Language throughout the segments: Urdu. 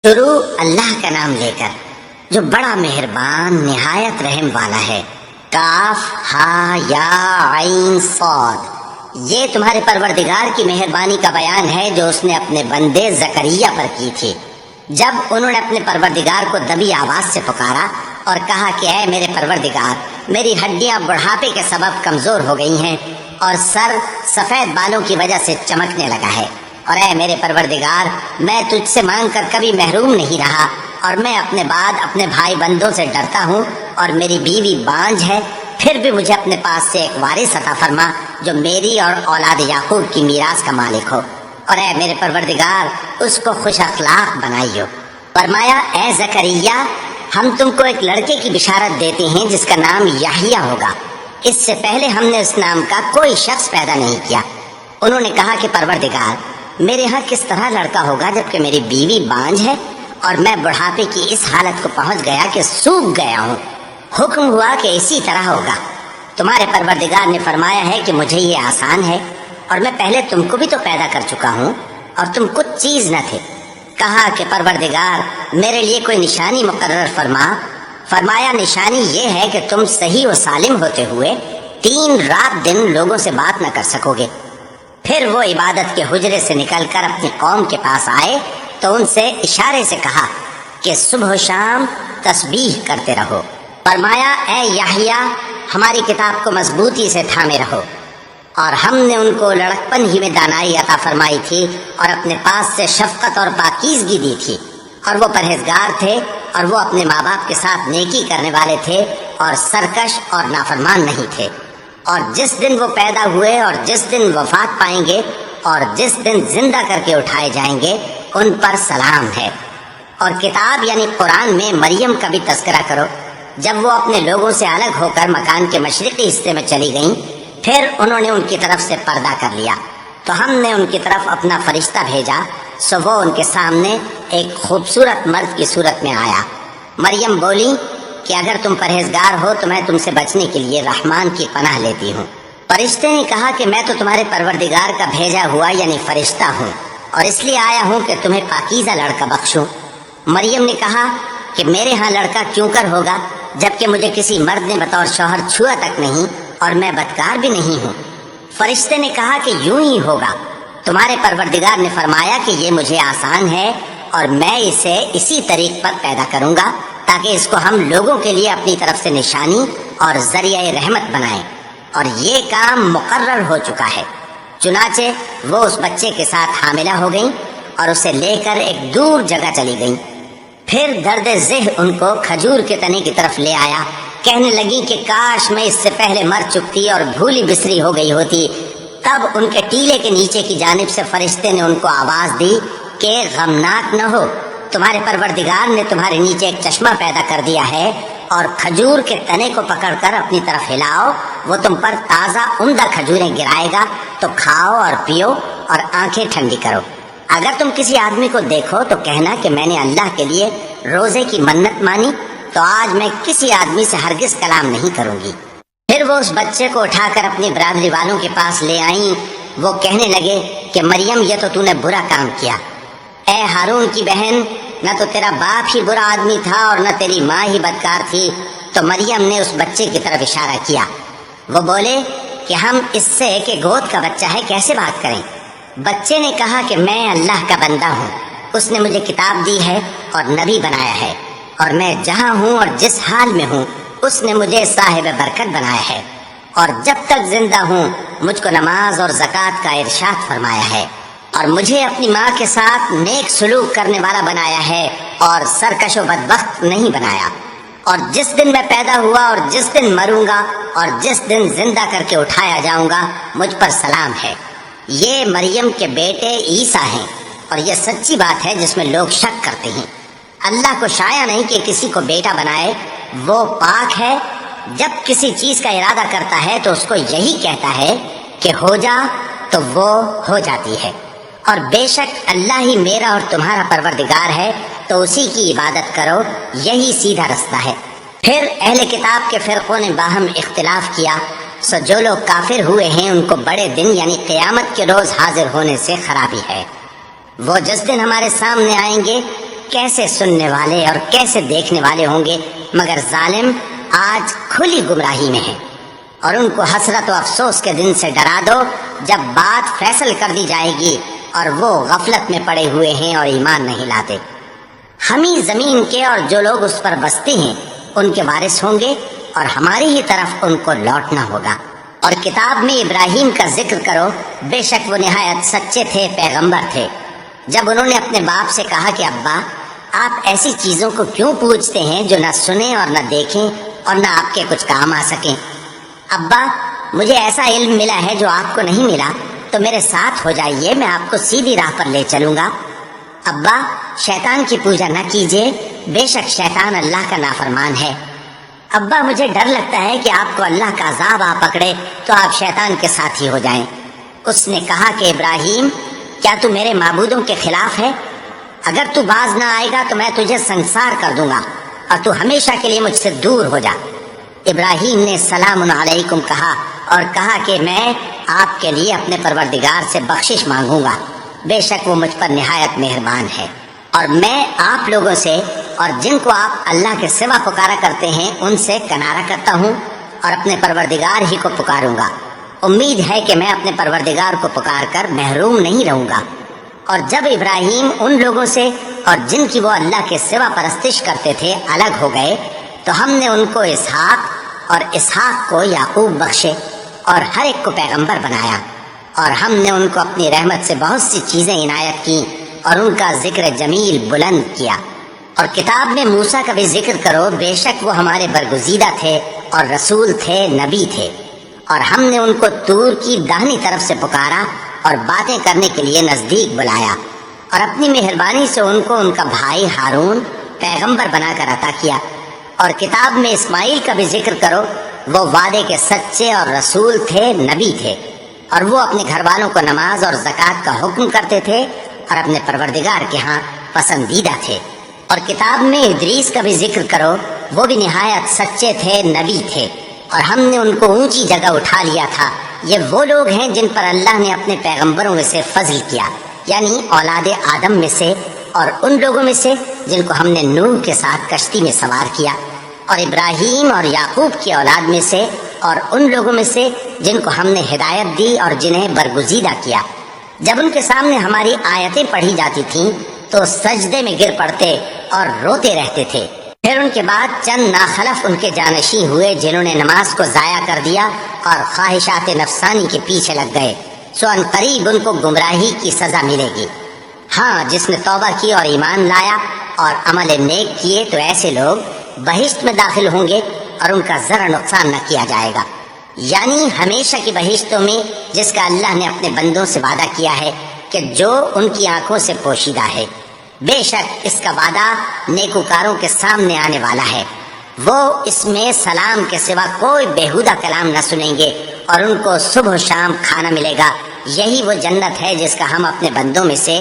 شروع اللہ کا نام لے کر جو بڑا مہربان نہایت رحم والا ہے۔ کاف ہا یا عین صاد، یہ تمہارے پروردگار کی مہربانی کا بیان ہے جو اس نے اپنے بندے زکریا پر کی تھی جب انہوں نے اپنے پروردگار کو دبی آواز سے پکارا اور کہا کہ اے میرے پروردگار، میری ہڈیاں بڑھاپے کے سبب کمزور ہو گئی ہیں اور سر سفید بالوں کی وجہ سے چمکنے لگا ہے، اور اے میرے پروردگار، میں تجھ سے مانگ کر کبھی محروم نہیں رہا، اور میں اپنے بعد اپنے بھائی بندوں سے ڈرتا ہوں، اور میری بیوی بانجھ ہے، پھر بھی مجھے اپنے پاس سے ایک وارث عطا فرما جو میری اور اولاد یعقوب کی میراث کا مالک ہو، اور اے میرے پروردگار، اس کو خوش اخلاق بنائیو۔ فرمایا اے زکریا، ہم تم کو ایک لڑکے کی بشارت دیتے ہیں جس کا نام یحییٰ ہوگا، اس سے پہلے ہم نے اس نام کا کوئی شخص پیدا نہیں کیا۔ انہوں نے کہا کہ پروردگار، میرے ہاں کس طرح لڑکا ہوگا جبکہ میری بیوی بانجھ ہے اور میں بڑھاپے کی اس حالت کو پہنچ گیا کہ سوکھ گیا ہوں۔ حکم ہوا کہ اسی طرح ہوگا۔ تمہارے پروردگار نے فرمایا ہے کہ مجھے یہ آسان ہے، اور میں پہلے تم کو بھی تو پیدا کر چکا ہوں اور تم کچھ چیز نہ تھے۔ کہا کہ پروردگار، میرے لیے کوئی نشانی مقرر فرما۔ فرمایا نشانی یہ ہے کہ تم صحیح و سالم ہوتے ہوئے 3 رات دن لوگوں سے بات نہ کر سکو گے۔ پھر وہ عبادت کے حجرے سے نکل کر اپنی قوم کے پاس آئے تو ان سے اشارے سے کہا کہ صبح و شام تسبیح کرتے رہو۔ فرمایا اے یحییٰ، ہماری کتاب کو مضبوطی سے تھامے رہو، اور ہم نے ان کو لڑکپن ہی میں دانائی عطا فرمائی تھی اور اپنے پاس سے شفقت اور پاکیزگی دی تھی، اور وہ پرہیزگار تھے اور وہ اپنے ماں باپ کے ساتھ نیکی کرنے والے تھے اور سرکش اور نافرمان نہیں تھے۔ اور جس دن وہ پیدا ہوئے اور جس دن وفات پائیں گے اور جس دن زندہ کر کے اٹھائے جائیں گے ان پر سلام ہے۔ اور کتاب یعنی قرآن میں مریم کا بھی تذکرہ کرو۔ جب وہ اپنے لوگوں سے الگ ہو کر مکان کے مشرقی حصے میں چلی گئیں، پھر انہوں نے ان کی طرف سے پردہ کر لیا تو ہم نے ان کی طرف اپنا فرشتہ بھیجا، سو وہ ان کے سامنے ایک خوبصورت مرد کی صورت میں آیا۔ مریم بولی کہ اگر تم پرہیزگار ہو تو میں تم سے بچنے کے لیے رحمان کی پناہ لیتی ہوں۔ فرشتے نے کہا کہ میں تو تمہارے پروردگار کا بھیجا ہوا یعنی فرشتہ ہوں، اور اس لیے آیا ہوں کہ تمہیں پاکیزہ لڑکا بخشوں۔ مریم نے کہا کہ میرے ہاں لڑکا کیوں کر ہوگا جبکہ مجھے کسی مرد نے بطور شوہر چھوا تک نہیں اور میں بدکار بھی نہیں ہوں۔ فرشتے نے کہا کہ یوں ہی ہوگا۔ تمہارے پروردگار نے فرمایا کہ یہ مجھے آسان ہے اور میں اسے اسی طریق پر پیدا کروں گا تاکہ اس کو ہم لوگوں کے لیے اپنی طرف سے نشانی اور ذریعہ رحمت بنائیں، اور یہ کام مقرر ہو چکا ہے۔ چنانچہ وہ اس بچے کے ساتھ حاملہ ہو گئیں اور اسے لے کر ایک دور جگہ چلی گئیں۔ پھر درد ذہ ان کو کھجور کے تنے کی طرف لے آیا، کہنے لگی کہ کاش میں اس سے پہلے مر چکتی اور بھولی بسری ہو گئی ہوتی۔ تب ان کے ٹیلے کے نیچے کی جانب سے فرشتے نے ان کو آواز دی کہ غمناک نہ ہو، تمہارے پروردگار نے تمہارے نیچے ایک چشمہ پیدا کر دیا ہے، اور کھجور کے تنے کو پکڑ کر اپنی طرف ہلاؤ، وہ تم پر تازہ عمدہ کھجوریں گرائے گا، تو کھاؤ اور پیو اور آنکھیں ٹھنڈی کرو۔ اگر تم کسی آدمی کو دیکھو تو کہنا کہ میں نے اللہ کے لیے روزے کی منت مانی، تو آج میں کسی آدمی سے ہرگز کلام نہیں کروں گی۔ پھر وہ اس بچے کو اٹھا کر اپنی برادری والوں کے پاس لے آئیں۔ وہ کہنے لگے کہ مریم، یہ تو نے برا کام کیا۔ اے ہارون کی بہن، نہ تو تیرا باپ ہی برا آدمی تھا اور نہ تیری ماں ہی بدکار تھی۔ تو مریم نے اس بچے کی طرف اشارہ کیا۔ وہ بولے کہ ہم اس سے کہ گود کا بچہ ہے کیسے بات کریں؟ بچے نے کہا کہ میں اللہ کا بندہ ہوں، اس نے مجھے کتاب دی ہے اور نبی بنایا ہے، اور میں جہاں ہوں اور جس حال میں ہوں اس نے مجھے صاحب برکت بنایا ہے، اور جب تک زندہ ہوں مجھ کو نماز اور زکوٰۃ کا ارشاد فرمایا ہے، اور مجھے اپنی ماں کے ساتھ نیک سلوک کرنے والا بنایا ہے اور سرکش و بدبخت نہیں بنایا، اور جس دن میں پیدا ہوا اور جس دن مروں گا اور جس دن زندہ کر کے اٹھایا جاؤں گا مجھ پر سلام ہے۔ یہ مریم کے بیٹے عیسیٰ ہیں، اور یہ سچی بات ہے جس میں لوگ شک کرتے ہیں۔ اللہ کو شایع نہیں کہ کسی کو بیٹا بنائے، وہ پاک ہے۔ جب کسی چیز کا ارادہ کرتا ہے تو اس کو یہی کہتا ہے کہ ہو جا، تو وہ ہو جاتی ہے۔ اور بے شک اللہ ہی میرا اور تمہارا پروردگار ہے، تو اسی کی عبادت کرو، یہی سیدھا رستہ ہے۔ پھر اہل کتاب کے فرقوں نے باہم اختلاف کیا، سو جو لوگ کافر ہوئے ہیں ان کو بڑے دن یعنی قیامت کے روز حاضر ہونے سے خرابی ہے۔ وہ جس دن ہمارے سامنے آئیں گے کیسے سننے والے اور کیسے دیکھنے والے ہوں گے، مگر ظالم آج کھلی گمراہی میں ہیں۔ اور ان کو حسرت و افسوس کے دن سے ڈرا دو جب بات فیصل کر دی جائے گی اور وہ غفلت میں پڑے ہوئے ہیں اور ایمان نہیں لاتے۔ ہم ہی زمین کے اور جو لوگ اس پر بستے ہیں ان کے وارث ہوں گے، اور ہماری ہی طرف ان کو لوٹنا ہوگا۔ اور کتاب میں ابراہیم کا ذکر کرو، بے شک وہ نہایت سچے تھے، پیغمبر تھے۔ جب انہوں نے اپنے باپ سے کہا کہ ابا، آپ ایسی چیزوں کو کیوں پوجتے ہیں جو نہ سنیں اور نہ دیکھیں اور نہ آپ کے کچھ کام آ سکیں؟ ابا، مجھے ایسا علم ملا ہے جو آپ کو نہیں ملا، تو میرے ساتھ ہو جائیے، میں آپ کو سیدھی راہ پر لے چلوں گا۔ ابا، شیطان کی پوجا نہ کیجیے، بے شک شیطان اللہ کا نافرمان ہے۔ ابا، مجھے ڈر لگتا ہے کہ آپ کو اللہ کا عذاب آ پکڑے تو آپ شیطان کے ساتھی ہو جائیں۔ اس نے کہا کہ ابراہیم، کیا تو میرے معبودوں کے خلاف ہے؟ اگر تو باز نہ آئے گا تو میں تجھے سنسار کر دوں گا اور تو ہمیشہ کے لیے مجھ سے دور ہو جا۔ ابراہیم نے سلام علیکم کہا اور کہا کہ میں آپ کے لیے اپنے پروردگار سے بخشش مانگوں گا، بے شک وہ مجھ پر نہایت مہربان ہے، اور میں آپ لوگوں سے اور جن کو آپ اللہ کے سوا پکارا کرتے ہیں ان سے کنارہ کرتا ہوں اور اپنے پروردگار ہی کو پکاروں گا۔ امید ہے کہ میں اپنے پروردگار کو پکار کر محروم نہیں رہوں گا۔ اور جب ابراہیم ان لوگوں سے اور جن کی وہ اللہ کے سوا پرستش کرتے تھے الگ ہو گئے تو ہم نے ان کو اسحاق اور اسحاق کو یعقوب بخشے اور ہر ایک کو پیغمبر بنایا، اور ہم نے ان کو اپنی رحمت سے بہت سی چیزیں عنایت کی اور ان کا ذکر جمیل بلند کیا۔ اور کتاب میں موسیٰ کا بھی ذکر کرو، بے شک وہ ہمارے برگزیدہ تھے اور رسول تھے، نبی تھے، اور ہم نے ان کو طور کی داہنی طرف سے پکارا اور باتیں کرنے کے لیے نزدیک بلایا، اور اپنی مہربانی سے ان کو ان کا بھائی ہارون پیغمبر بنا کر عطا کیا۔ اور کتاب میں اسماعیل کا بھی ذکر کرو، وہ وعدے کے سچے اور رسول تھے، نبی تھے، اور وہ اپنے گھر والوں کو نماز اور زکوٰۃ کا حکم کرتے تھے اور اپنے پروردگار کے ہاں پسندیدہ تھے۔ اور کتاب میں ادریس کا بھی ذکر کرو، وہ بھی نہایت سچے تھے، نبی تھے، اور ہم نے ان کو اونچی جگہ اٹھا لیا تھا۔ یہ وہ لوگ ہیں جن پر اللہ نے اپنے پیغمبروں میں سے فضل کیا، یعنی اولاد آدم میں سے، اور ان لوگوں میں سے جن کو ہم نے نوح کے ساتھ کشتی میں سوار کیا، اور ابراہیم اور یعقوب کی اولاد میں سے، اور ان لوگوں میں سے جن کو ہم نے ہدایت دی اور جنہیں برگزیدہ کیا۔ جب ان کے سامنے ہماری آیتیں پڑھی جاتی تھیں تو سجدے میں گر پڑتے اور روتے رہتے تھے۔ پھر ان کے بعد چند ناخلف ان کے جانشین ہوئے جنہوں نے نماز کو ضائع کر دیا اور خواہشات نفسانی کے پیچھے لگ گئے، سو ان قریب ان کو گمراہی کی سزا ملے گی۔ ہاں، جس نے توبہ کی اور ایمان لایا اور عمل نیک کیے تو ایسے لوگ بہشت میں داخل ہوں گے اور ان کا ذرا نقصان نہ کیا جائے گا، یعنی ہمیشہ کی بہشتوں میں جس کا اللہ نے اپنے بندوں سے وعدہ کیا ہے کہ جو ان کی آنکھوں سے پوشیدہ ہے۔ بے شک اس کا وعدہ نیکوکاروں کے سامنے آنے والا ہے، وہ اس میں سلام کے سوا کوئی بیہودہ کلام نہ سنیں گے اور ان کو صبح و شام کھانا ملے گا۔ یہی وہ جنت ہے جس کا ہم اپنے بندوں میں سے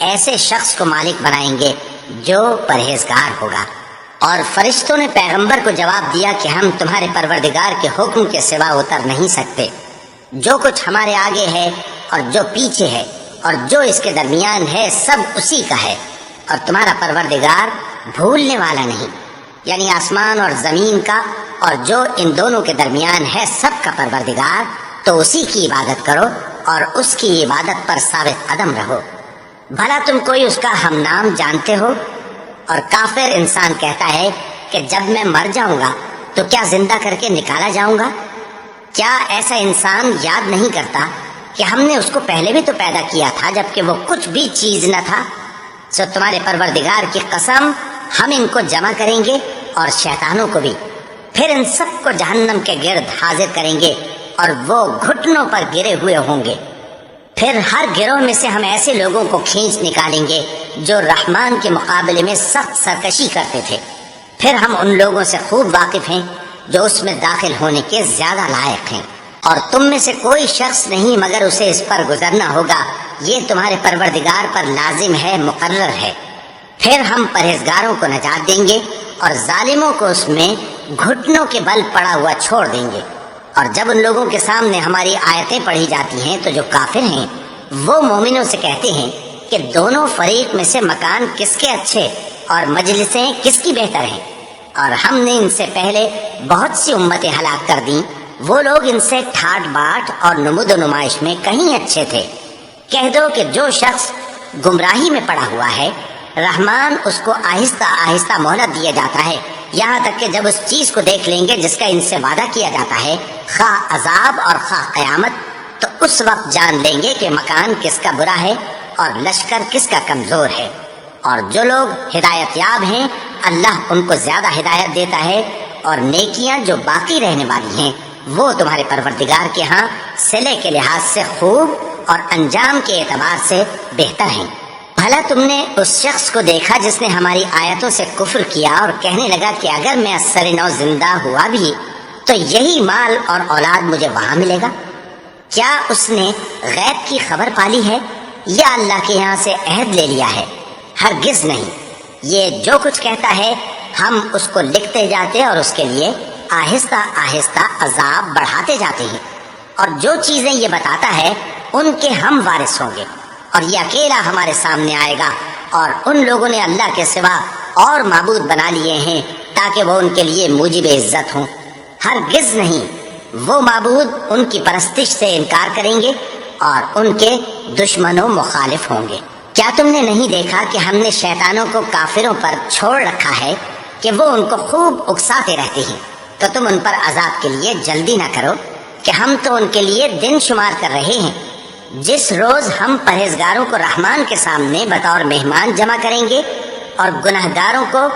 ایسے شخص کو مالک بنائیں گے جو پرہیزگار ہوگا۔ اور فرشتوں نے پیغمبر کو جواب دیا کہ ہم تمہارے پروردگار کے حکم کے سوا اتر نہیں سکتے، جو کچھ ہمارے آگے ہے اور جو پیچھے ہے اور جو اس کے درمیان ہے سب اسی کا ہے، اور تمہارا پروردگار بھولنے والا نہیں، یعنی آسمان اور زمین کا اور جو ان دونوں کے درمیان ہے سب کا پروردگار، تو اسی کی عبادت کرو اور اس کی عبادت پر ثابت قدم رہو۔ بھلا تم کوئی اس کا ہم نام جانتے ہو؟ اور کافر انسان کہتا ہے کہ جب میں مر جاؤں گا تو کیا زندہ کر کے نکالا جاؤں گا؟ کیا ایسا انسان یاد نہیں کرتا کہ ہم نے اس کو پہلے بھی تو پیدا کیا تھا جبکہ وہ کچھ بھی چیز نہ تھا؟ سو تمہارے پروردگار کی قسم، ہم ان کو جمع کریں گے اور شیطانوں کو بھی، پھر ان سب کو جہنم کے گرد حاضر کریں گے اور وہ گھٹنوں پر گرے ہوئے ہوں گے۔ پھر ہر گروہ میں سے ہم ایسے لوگوں کو کھینچ نکالیں گے جو رحمان کے مقابلے میں سخت سرکشی کرتے تھے۔ پھر ہم ان لوگوں سے خوب واقف ہیں جو اس میں داخل ہونے کے زیادہ لائق ہیں، اور تم میں سے کوئی شخص نہیں مگر اسے اس پر گزرنا ہوگا، یہ تمہارے پروردگار پر لازم ہے، مقرر ہے۔ پھر ہم پرہیزگاروں کو نجات دیں گے اور ظالموں کو اس میں گھٹنوں کے بل پڑا ہوا چھوڑ دیں گے۔ اور جب ان لوگوں کے سامنے ہماری آیتیں پڑھی جاتی ہیں تو جو کافر ہیں وہ مومنوں سے کہتے ہیں کہ دونوں فریق میں سے مکان کس کے اچھے، اور مجلسیں کس کی بہتر ہیں؟ اور ہم نے ان سے پہلے بہت سی امتیں ہلاک کر دیں، وہ لوگ ان سے ٹھاٹ باٹ اور نمود و نمائش میں کہیں اچھے تھے۔ کہہ دو کہ جو شخص گمراہی میں پڑا ہوا ہے، رحمان اس کو آہستہ آہستہ مہلت دیا جاتا ہے، یہاں تک کہ جب اس چیز کو دیکھ لیں گے جس کا ان سے وعدہ کیا جاتا ہے، خواہ عذاب اور خواہ قیامت، تو اس وقت جان لیں گے کہ مکان کس کا برا ہے اور لشکر کس کا کمزور ہے۔ اور جو لوگ ہدایت یاب ہیں، اللہ ان کو زیادہ ہدایت دیتا ہے، اور نیکیاں جو باقی رہنے والی ہیں وہ تمہارے پروردگار کے ہاں صلے کے لحاظ سے خوب اور انجام کے اعتبار سے بہتر ہیں۔ بھلا تم نے اس شخص کو دیکھا جس نے ہماری آیتوں سے کفر کیا اور کہنے لگا کہ اگر میں اثر نو زندہ ہوا بھی تو یہی مال اور اولاد مجھے وہاں ملے گا؟ کیا اس نے غیب کی خبر پالی ہے یا اللہ کے یہاں سے عہد لے لیا ہے؟ ہرگز نہیں، یہ جو کچھ کہتا ہے ہم اس کو لکھتے جاتے اور اس کے لیے آہستہ آہستہ عذاب بڑھاتے جاتے ہیں، اور جو چیزیں یہ بتاتا ہے ان کے ہم وارث ہوں گے، اور یہ اکیلا ہمارے سامنے آئے گا، اور ان لوگوں نے اللہ کے سوا اور معبود بنا لیے ہیں تاکہ وہ ان کے لیے موجب عزت ہوں۔ ہرگز نہیں، وہ معبود ان کی پرستش سے انکار کریں گے اور ان کے دشمن و مخالف ہوں گے۔ کیا تم نے نہیں دیکھا کہ ہم نے شیطانوں کو کافروں پر چھوڑ رکھا ہے کہ وہ ان کو خوب اکساتے رہتے ہیں؟ تو تم ان پر عذاب کے لیے جلدی نہ کرو کہ ہم تو ان کے لیے دن شمار کر رہے ہیں، جس روز ہم پرہیزگاروں کو رحمان کے سامنے بطور مہمان جمع کریں گے اور گناہگاروں کو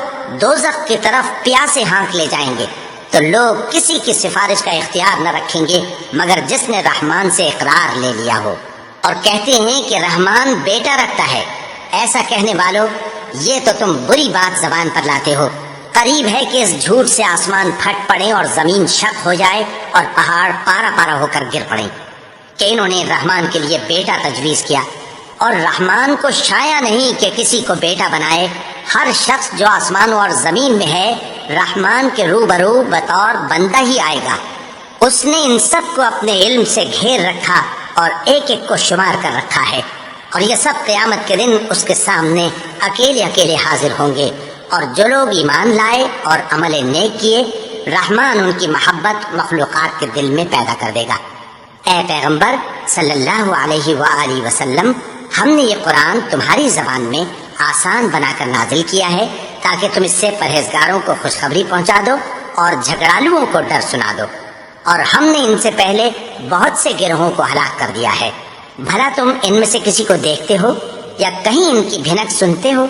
دوزخ کی طرف پیاسے ہانک لے جائیں گے، تو لوگ کسی کی سفارش کا اختیار نہ رکھیں گے مگر جس نے رحمان سے اقرار لے لیا ہو، اور کہتے ہیں کہ رحمان بیٹا رکھتا ہے۔ ایسا کہنے والوں، یہ تو تم بری بات زبان پر لاتے ہو۔ قریب ہے کہ اس جھوٹ سے آسمان پھٹ پڑے اور زمین شق ہو جائے اور پہاڑ پارا پارا ہو کر گر پڑے کہ انہوں نے رحمان کے لیے بیٹا تجویز کیا، اور رحمان کو شایع نہیں کہ کسی کو بیٹا بنائے۔ ہر شخص جو آسمانوں اور زمین میں ہے رحمان کے روبرو بطور بندہ ہی آئے گا۔ اس نے ان سب کو اپنے علم سے گھیر رکھا اور ایک ایک کو شمار کر رکھا ہے، اور یہ سب قیامت کے دن اس کے سامنے اکیلے اکیلے حاضر ہوں گے۔ اور جو لوگ ایمان لائے اور عمل نیک کیے، رحمان ان کی محبت مخلوقات کے دل میں پیدا کر دے گا۔ اے پیغمبر صلی اللہ علیہ وآلہ وسلم، ہم نے یہ قرآن تمہاری زبان میں آسان بنا کر نازل کیا ہے تاکہ تم اس سے پرہیزگاروں کو خوشخبری پہنچا دو اور جھگڑالوؤں کو ڈر سنا دو، اور ہم نے ان سے پہلے بہت سے گروہوں کو ہلاک کر دیا ہے۔ بھلا تم ان میں سے کسی کو دیکھتے ہو یا کہیں ان کی بھنک سنتے ہو؟